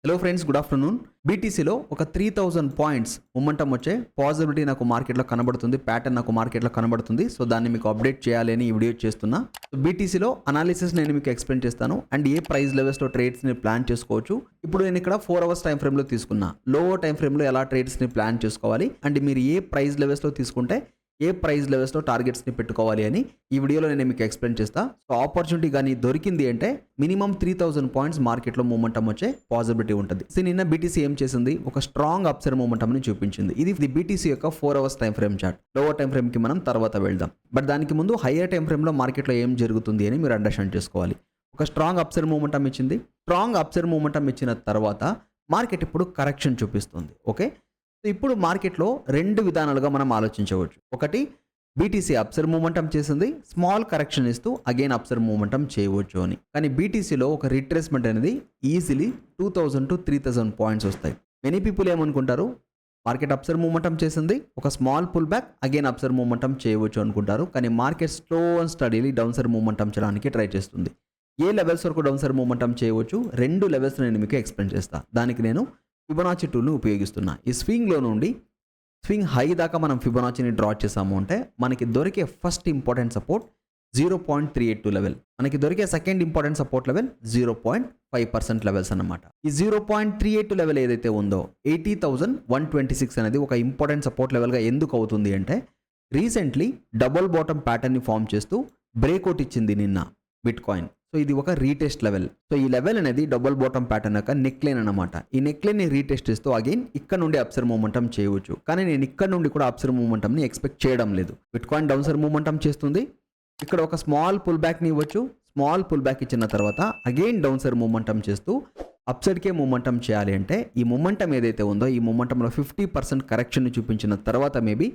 Hello friends, good afternoon. బీటీసీలో ఒక 3000 points momentum వచ్చే పాజిబిలిటీ నాకు మార్కెట్లో కనబడుతుంది. ప్యాటర్న్ నాకు మార్కెట్లో కనబడుతుంది. సో దాన్ని మీకు అప్డేట్ చేయాలి అని ఈ వీడియో చేస్తున్నా. బీటీసీలో అనాలిసిస్ నేను మీకు ఎక్స్ప్లెయిన్ చేస్తాను అండ్ ఏ ప్రైస్ లెవెల్స్లో ట్రేడ్స్ని ప్లాన్ చేసుకోవచ్చు. ఇప్పుడు నేను ఇక్కడ 4 అవర్స్ టైం ఫ్రేమ్లో తీసుకున్నా. లో టైం ఫ్రేమ్లో ఎలా ట్రేడ్స్ని ప్లాన్ చేసుకోవాలి అండ్ మీరు ఏ ప్రైస్ లెవెల్స్లో తీసుకుంటే ఏ ప్రైస్ లెవెల్స్లో టార్గెట్స్ని పెట్టుకోవాలి అని ఈ వీడియోలో నేను మీకు ఎక్స్ప్లెయిన్ చేస్తా. సో ఆపర్చునిటీ కానీ దొరికింది అంటే మినిమం 3000 పాయింట్స్ మార్కెట్లో మూమెంటం వచ్చే పాసిబిలిటీ ఉంటుంది. సో నిన్న బీటీసీ ఏం చేసింది, ఒక స్ట్రాంగ్ అప్సైడ్ మూమెంటంని చూపించింది. ఇది బీటీసీ యొక్క 4 hours time frame chart. Lower time ఫ్రేమ్కి మనం తర్వాత వెళ్దాం. బట్ దానికి ముందు హయ్యర్ టైం ఫ్రేమ్లో మార్కెట్లో ఏం జరుగుతుంది అని మీరు అండర్స్టాండ్ చేసుకోవాలి. ఒక స్ట్రాంగ్ అప్సైడ్ మూమెంటం ఇచ్చింది. స్ట్రాంగ్ అప్సైడ్ మూమెంటం ఇచ్చిన తర్వాత మార్కెట్ ఇప్పుడు కరెక్షన్ చూపిస్తుంది. ఓకే, ఇప్పుడు మార్కెట్లో రెండు విధానాలుగా మనం ఆలోచించవచ్చు. ఒకటి, బీటీసీ అప్సైడ్ మూమెంటం చేసింది, స్మాల్ కరెక్షన్ ఇస్తూ అగైన్ అప్సైడ్ మూమెంటం చేయవచ్చు అని. కానీ బీటీసీలో ఒక రిట్రేస్మెంట్ అనేది ఈజీలీ 2000 to 3000 పాయింట్స్ వస్తాయి. మెనీ పీపుల్ ఏమనుకుంటారు, మార్కెట్ అప్సైడ్ మూమెంటం చేసింది, ఒక small pull back again upside momentum చేయవచ్చు అనుకుంటారు. కానీ market slow and steadily down side momentum చేయడానికి ట్రై చేస్తుంది. ఏ లెవెల్స్ వరకు డౌన్ సైడ్ మూమెంటం చేయవచ్చు, రెండు లెవెల్స్ నేను మీకు ఎక్స్ప్లెయిన్ చేస్తాను. దానికి నేను ఫిబొనాచి టూల్ని ఉపయోగిస్తున్నా. ఈ స్వింగ్లో నుండి స్వింగ్ హై దాకా మనం ఫిబొనాచిని డ్రా చేసాము అంటే మనకి దొరికే ఫస్ట్ ఇంపార్టెంట్ సపోర్ట్ 0.382 లెవెల్, మనకి దొరికే second important support level 0.5% levels అన్నమాట. ఈ 0.382 లెవెల్ ఏదైతే ఉందో 80,126 అనేది ఒక ఇంపార్టెంట్ సపోర్ట్ లెవెల్గా ఎందుకు అవుతుంది అంటే, రీసెంట్లీ డబుల్ బాటమ్ ప్యాటర్న్ని ఫామ్ చేస్తూ బ్రేక్అవుట్ ఇచ్చింది నిన్న బిట్ కాయిన్. సో ఇది ఒక రీటెస్ట్ లెవెల్. సో ఈ లెవెల్ అనేది డబుల్ బాటమ్ ప్యాటర్న్ యొక్క నెక్ లైన్ అనమాట. ఈ నెక్ లైన్ ని రీటెస్ట్ ఇస్తూ అగైన్ ఇక్కడ నుండి అప్సైడ్ మూమెంటం చేయవచ్చు. కానీ నేను ఇక్కడ నుండి కూడా అప్సైడ్ మూమెంటం ని ఎక్స్పెక్ట్ చేయడం లేదు. Bit coin down side momentum చేస్తుంది. ఇక్కడ ఒక స్మాల్ పుల్ బ్యాక్ ని ఇవ్వచ్చు. స్మాల్ పుల్ బ్యాక్ ఇచ్చిన తర్వాత అగైన్ డౌన్ సైడ్ మూమెంటం చేస్తూ అప్సైడ్ కే మూమెంటం చేయాలి అంటే ఈ మూమెంటం ఏదైతే ఉందో ఈ మూమెంటంలో 50% కరెక్షన్ ని చూపించిన తర్వాత maybe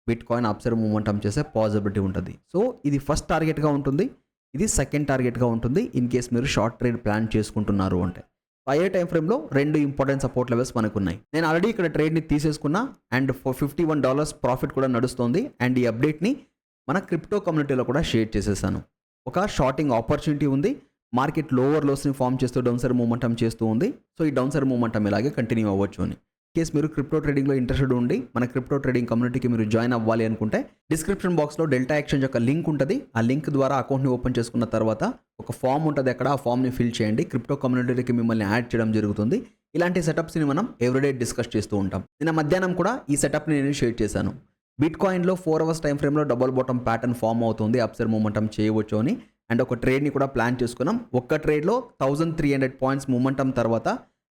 bit coin upside momentum చేసే పాసిబిలిటీ ఉంటుంది. సో ఇది ఫస్ట్ టార్గెట్గా ఉంటుంది, ఇది సెకండ్ టార్గెట్గా ఉంటుంది ఇన్ కేస్ మీరు షార్ట్ ట్రేడ్ ప్లాన్ చేసుకుంటున్నారు అంటే. హైయర్ టైం ఫ్రేమ్లో రెండు ఇంపార్టెంట్ సపోర్ట్ లెవెల్స్ మనకు ఉన్నాయి. నేను ఆల్రెడీ ఇక్కడ ట్రేడ్ని తీసేసుకున్నా అండ్ $51 ప్రాఫిట్ కూడా నడుస్తుంది. అండ్ ఈ అప్డేట్ని మన క్రిప్టో కమ్యూనిటీలో కూడా షేర్ చేసేసాను. ఒక షార్టింగ్ ఆపర్చునిటీ ఉంది. మార్కెట్ లోవర్ లోస్ని ఫామ్ చేస్తూ డౌన్ సైడ్ మూమెంటం చేస్తూ ఉంది. సో ఈ డౌన్ సైడ్ మూమెంటం ఇలాగే కంటిన్యూ అవ్వచ్చు అని. కేస్ మీరు క్రిప్టో ట్రేడింగ్లో ఇంట్రెస్టెడ్ ఉండి మన క్రిప్టో ట్రేడింగ్ కమ్యూనిటీకి మీరు జాయిన్ అవ్వాలి అనుకుంటే డిస్క్రిప్షన్ బాక్స్లో డెల్టా ఎక్స్చేంజ్ యొక్క లింక్ ఉంటుంది. ఆ లింక్ ద్వారా అకౌంట్ని ఓపెన్ చేసుకున్న తర్వాత ఒక ఫామ్ ఉంటుంది, అక్కడ ఆ ఫామ్ని ఫిల్ చేయండి. క్రిప్టో కమ్యూనిటీకి మిమ్మల్ని యాడ్ చేయడం జరుగుతుంది. ఇలాంటి సెటప్స్ని మనం ఎవ్రీడే డిస్కస్ చేస్తూ ఉంటాం. నిన్న మధ్యాహ్నం కూడా ఈ సెటప్ని నేను షేర్ చేశాను. బిట్ కాయిన్లో 4 అవర్స్ టైం ఫ్రేమ్లో డబుల్ బాటమ్ ప్యాటర్న్ ఫామ్ అవుతుంది, అప్సైడ్ మూమెంటం చేయవచ్చు అని. అండ్ ఒక ట్రేడ్ని కూడా ప్లాన్ చేసుకున్నాం. ఒక్క ట్రేడ్లో 1300 పాయింట్స్ మూమెంటం తర్వాత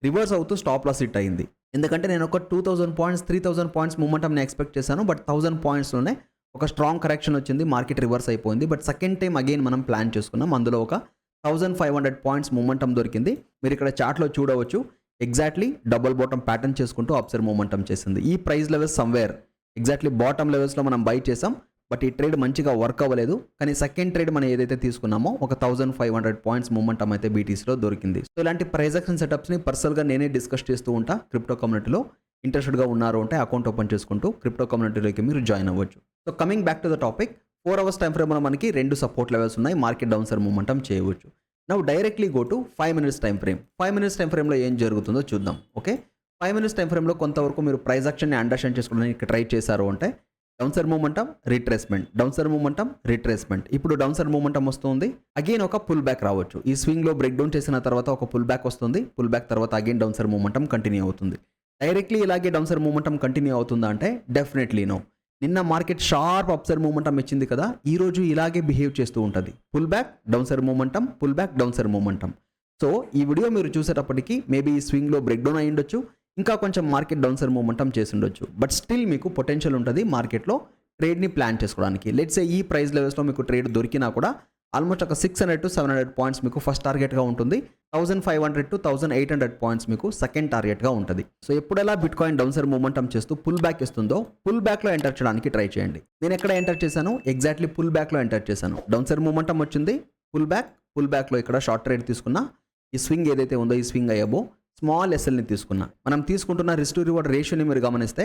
రివర్స్ అవుతూ స్టాప్ లాస్ హిట్ అయింది. ఎందుకంటే నేను ఒక 2000 పాయింట్స్ 3000 పాయింట్స్ మూమెంటంని ఎక్స్పెక్ట్ చేశాను. బట్ 1000 పాయింట్స్లోనే ఒక స్ట్రాంగ్ కరెక్షన్ వచ్చింది, మార్కెట్ రివర్స్ అయిపోయింది. బట్ సెకండ్ టైం అగైన్ మనం ప్లాన్ చేసుకున్నాం. అందులో ఒక 1500 పాయింట్స్ మూమెంటం దొరికింది. మీరు ఇక్కడ చార్ట్లో చూడవచ్చు. ఎగ్జాక్ట్లీ డబుల్ బాటమ్ ప్యాటర్న్ చేసుకుంటూ అప్సైడ్ మూమెంటం చేసింది. ఈ price levels somewhere exactly bottom లెవెల్స్లో మనం బై చేసాం. బట్ ఈ ట్రేడ్ మంచిగా వర్క్ అవ్వలేదు. కానీ సెకండ్ ట్రేడ్ మనం ఏదైతే తీసుకున్నామో ఒక 1500 పాయింట్స్ మూమెంటం అయితే బీటీసీలో దొరికింది. సో ఇలాంటి ప్రైస్ యాక్షన్ సెటప్స్ని పర్సనల్గా నేనే డిస్కస్ చేస్తూ ఉంటా. క్రిప్టో కమ్యూనిటీలో ఇంట్రెస్టెడ్గా ఉన్నారు అంటే అకౌంట్ ఓపెన్ చేసుకుంటూ క్రిప్టో కమ్యూనిటీలోకి మీరు జాయిన్ అవ్వచ్చు. So coming back to the topic, 4 hours time ఫ్రేమ్లో మనకి రెండు సపోర్ట్ లెవెల్స్ ఉన్నాయి. మార్కెట్ డౌన్ సైడ్ మూమెంటం చేయవచ్చు. Now directly go to 5 minutes time frame. 5 minutes time ఫ్రేమ్లో ఏం జరుగుతుందో చూద్దాం. ఓకే, 5 minutes టైం ఫ్రేమ్లో కొంతవరకు మీరు ప్రైస్ యాక్షన్ని అండర్స్టాండ్ చేసుకోవడానికి ట్రై చేశారు అంటే down side momentum retracement, down side momentum retracement. ఇప్పుడు డౌన్ సైడ్ మూమెంటం వస్తుంది, అగైన్ ఒక పుల్ బ్యాక్ రావచ్చు. ఈ స్వింగ్లో బ్రేక్ డౌన్ చేసిన తర్వాత ఒక పుల్ బ్యాక్ వస్తుంది. పుల్ బ్యాక్ తర్వాత again down side momentum continue అవుతుంది. డైరెక్ట్లీ ఇలాగే డౌన్ సైడ్ మూమెంటం కంటిన్యూ అవుతుందా అంటే డెఫినెట్లీ నో. నిన్న market sharp up side momentum ఇచ్చింది కదా, ఈ రోజు ఇలాగే బిహేవ్ చేస్తూ ఉంటుంది. Pull back down side momentum, pull back down side momentum. So ఈ వీడియో మీరు చూసేటప్పటికి మేబీ ఈ స్వింగ్లో బ్రేక్ డౌన్ అయి ఉండొచ్చు, ఇంకా కొంచెం మార్కెట్ డౌన్ సైడ్ మూమెంటం చేసి ఉండొచ్చు. బట్ స్టిల్ మీకు పొటెన్షియల్ ఉంటుంది మార్కెట్లో ట్రేడ్ని ప్లాన్ చేసుకోవడానికి. లెట్స్ సే ఈ ప్రైస్ లెవెల్స్లో మీకు ట్రేడ్ దొరికినా కూడా ఆల్మోస్ట్ ఒక 600 to 700 పాయింట్స్ మీకు ఫస్ట్ టార్గెట్గా ఉంటుంది. 1500 to 1800 పాయింట్స్ మీకు సెకండ్ టార్గెట్గా ఉంటుంది. సో ఎప్పుడెలా bitcoin down side momentum చేస్తూ పుల్ బ్యాక్ ఇస్తుందో పుల్ బ్యాక్లో ఎంటర్ చేయడానికి ట్రై చేయండి. నేను ఎక్కడ ఎంటర్ చేశాను, ఎగ్జాక్ట్లీ పుల్ బ్యాక్లో ఎంటర్ చేశాను. డౌన్ సైడ్ మూమెంటం వచ్చింది, పుల్ బ్యాక్లో ఇక్కడ షార్ట్ ట్రేడ్ తీసుకున్నా. ఈ స్వింగ్ ఏదైతే ఉందో ఈ స్వింగ్ అయ్యాబో స్మాల్ ఎస్ఎల్ని తీసుకున్నా. మనం తీసుకుంటున్న రిస్క్ టు రివార్డ్ రేషియోని మీరు గమనిస్తే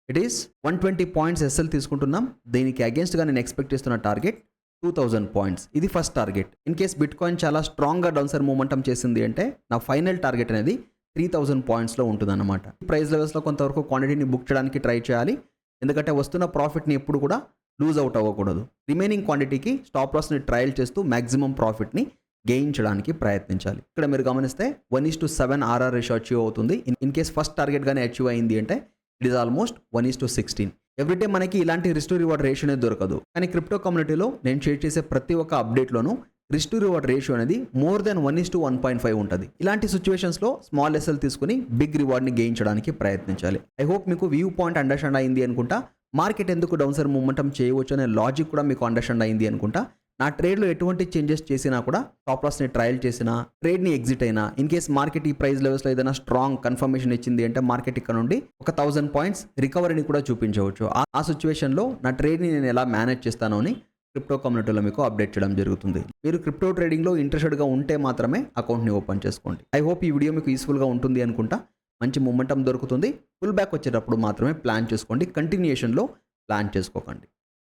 ఇట్ ఈస్ 120 పాయింట్స్ ఎస్ఎల్ తీసుకుంటున్నాం. దీనికి అగేన్స్ట్గా నేను ఎక్స్పెక్ట్ చేస్తున్న టార్గెట్ 2000 పాయింట్స్. ఇది first target. In case bit coin చాలా స్ట్రాంగ్గా డౌన్ సైడ్ మూమెంటం చేసింది అంటే నా ఫైనల్ టార్గెట్ అనేది 3000 పాయింట్స్లో ఉంటుందన్నమాట. ప్రైస్ లెవెల్స్లో కొంతవరకు క్వాంటిటీని బుక్ చేయడానికి ట్రై చేయాలి, ఎందుకంటే వస్తున్న ప్రాఫిట్ని ఎప్పుడు కూడా లూజ్ అవుట్ అవ్వకూడదు. రిమైనింగ్ క్వాంటిటీకి స్టాప్ లాస్ని ట్రయల్ చేస్తూ మ్యాక్సిమం ప్రాఫిట్ని గెయిన్ చేయడానికి ప్రయత్నించాలి. ఇక్కడ మీరు గమనిస్తే 1:7 RR రేషియో అచీవ్ అవుతుంది. ఇన్ కేస్ ఫస్ట్ టార్గెట్ గానే అచీవ్ అయింది అంటే ఇట్ ఈస్ ఆల్మోస్ట్ 1:16. ఎవ్రీడే మనకి ఇలాంటి రిస్క్ టు రివార్డ్ రేషియోనే దొరకదు, కానీ క్రిప్టో కమ్యూనిటీలో నేను షేర్ చేసే ప్రతి ఒక్క అప్డేట్లోనూ రిస్క్ టు రివార్డ్ రేషియో అనేది మోర్ దెన్ 1:1.5 ఉంటుంది. ఇలాంటి సిచ్యువేషన్స్లో స్మాల్ ఎస్ఎల్ తీసుకుని బిగ్ రివార్డ్ని గెయిన్ చేయడానికి ప్రయత్నించాలి. ఐ హోప్ మీకు వ్యూ పాయింట్ అండర్స్టాండ్ అయింది అనుకుంటా. మార్కెట్ ఎందుకు డౌన్ సైడ్ మూమెంటం చేయవచ్చు అనే లాజిక్ కూడా మీకు అండర్స్టాండ్ అయింది అనుకుంటా. నా ట్రేడ్లో ఎటువంటి చేంజెస్ చేసినా కూడా స్టాప్ లాస్ని ట్రయల్ చేసినా ట్రేడ్ని ఎగ్జిట్ అయినా ఇన్ కేస్ మార్కెట్ ఈ ప్రైస్ లెవెల్స్లో ఏదైనా స్ట్రాంగ్ కన్ఫర్మేషన్ ఇచ్చింది అంటే మార్కెట్ ఇక్కడ నుండి ఒక 1000 పాయింట్స్ రికవరీని కూడా చూపించవచ్చు. ఆ సిచ్యువేషన్లో నా ట్రేడ్ని నేను ఎలా మేనేజ్ చేస్తానో అని క్రిప్టో కమ్యూనిటీలో మీకు అప్డేట్ చేయడం జరుగుతుంది. మీరు క్రిప్టో ట్రేడింగ్లో ఇంట్రెస్టెడ్గా ఉంటే మాత్రమే అకౌంట్ని ఓపెన్ చేసుకోండి. ఐ హోప్ ఈ వీడియో మీకు యూస్ఫుల్గా ఉంటుంది అనుకుంటా. మంచి మూమెంటం దొరుకుతుంది. పుల్ బ్యాక్ వచ్చేటప్పుడు మాత్రమే ప్లాన్ చేసుకోండి, కంటిన్యూషన్లో ప్లాన్ చేసుకోకండి.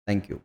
Thank you.